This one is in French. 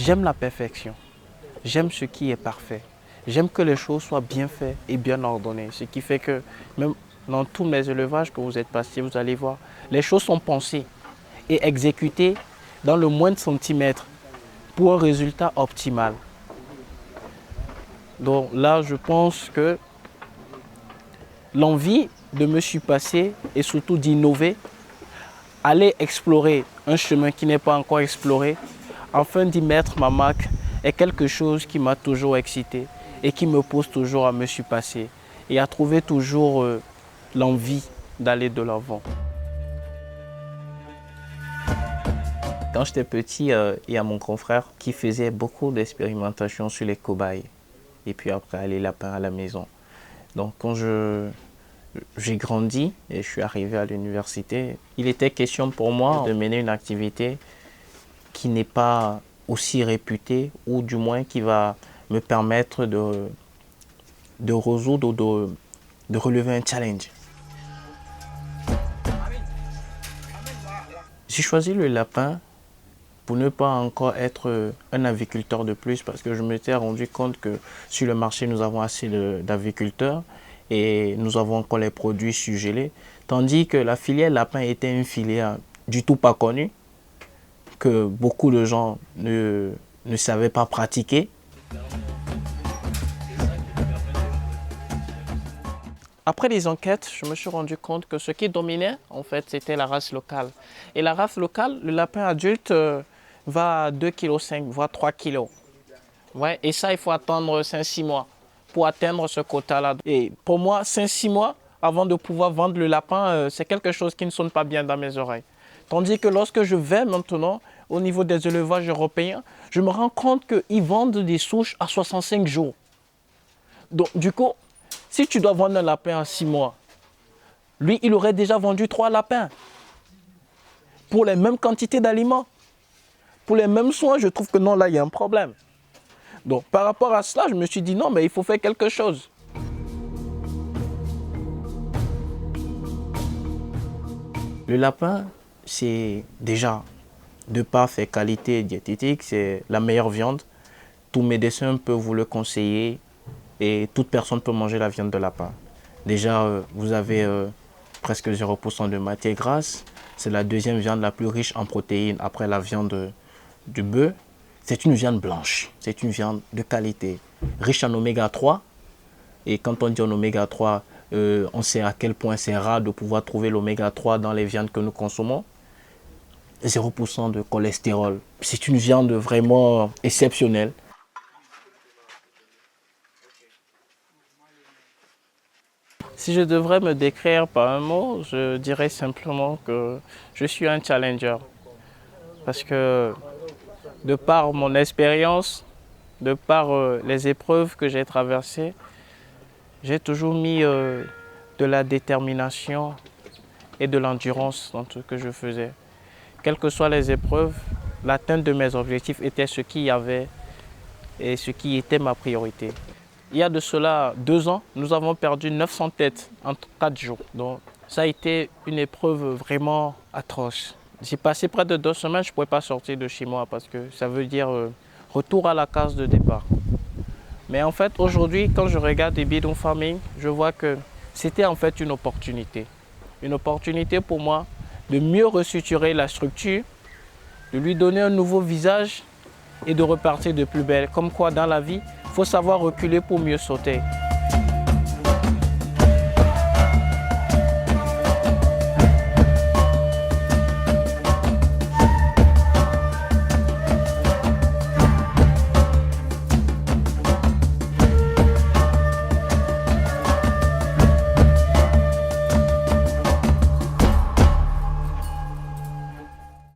J'aime la perfection. J'aime ce qui est parfait. J'aime que les choses soient bien faites et bien ordonnées. Ce qui fait que même dans tous mes élevages que vous êtes passés, vous allez voir, les choses sont pensées et exécutées dans le moindre centimètre pour un résultat optimal. Donc là, je pense que l'envie de me surpasser et surtout d'innover, aller explorer un chemin qui n'est pas encore exploré, afin d'y mettre ma marque, est quelque chose qui m'a toujours excité et qui me pousse toujours à me surpasser et à trouver toujours l'envie d'aller de l'avant. Quand j'étais petit, il y a mon grand frère qui faisait beaucoup d'expérimentations sur les cobayes et puis après les lapins à la maison. Donc quand j'ai grandi et je suis arrivé à l'université, il était question pour moi de mener une activité qui n'est pas aussi réputée ou du moins qui va me permettre de résoudre ou de relever un challenge. J'ai choisi le lapin pour ne pas encore être un aviculteur de plus parce que je m'étais rendu compte que sur le marché, nous avons assez d'aviculteurs et nous avons encore les produits surgelés. Tandis que la filière lapin était une filière du tout pas connue, que beaucoup de gens ne savaient pas pratiquer. Après les enquêtes, je me suis rendu compte que ce qui dominait, en fait, c'était la race locale. Et la race locale, le lapin adulte va à 2,5 kg, voire 3 kg. Ouais, et ça, il faut attendre 5-6 mois pour atteindre ce quota-là. Et pour moi, 5-6 mois avant de pouvoir vendre le lapin, c'est quelque chose qui ne sonne pas bien dans mes oreilles. Tandis que lorsque je vais maintenant au niveau des élevages européens, je me rends compte qu'ils vendent des souches à 65 jours. Donc, du coup, si tu dois vendre un lapin à 6 mois, lui, il aurait déjà vendu 3 lapins pour les mêmes quantités d'aliments. Pour les mêmes soins, je trouve que non, là, il y a un problème. Donc, par rapport à cela, je me suis dit non, mais il faut faire quelque chose. Le lapin, c'est déjà, de par ses qualités diététiques, c'est la meilleure viande. Tout médecin peut vous le conseiller et toute personne peut manger la viande de lapin. Déjà, vous avez presque 0% de matière grasse. C'est la deuxième viande la plus riche en protéines après la viande du bœuf. C'est une viande blanche, c'est une viande de qualité, riche en oméga 3. Et quand on dit en oméga 3, on sait à quel point c'est rare de pouvoir trouver l'oméga 3 dans les viandes que nous consommons. 0% de cholestérol. C'est une viande vraiment exceptionnelle. Si je devrais me décrire par un mot, je dirais simplement que je suis un challenger. Parce que de par mon expérience, de par les épreuves que j'ai traversées, j'ai toujours mis de la détermination et de l'endurance dans tout ce que je faisais. Quelles que soient les épreuves, l'atteinte de mes objectifs était ce qu'il y avait et ce qui était ma priorité. Il y a de cela 2 ans, nous avons perdu 900 têtes en 4 jours. Donc ça a été une épreuve vraiment atroce. J'ai passé près de 2 semaines, je ne pouvais pas sortir de chez moi parce que ça veut dire retour à la case de départ. Mais en fait, aujourd'hui, quand je regarde des bidon farming, je vois que c'était en fait une opportunité. Une opportunité pour moi de mieux restructurer la structure, de lui donner un nouveau visage et de repartir de plus belle. Comme quoi, dans la vie, il faut savoir reculer pour mieux sauter.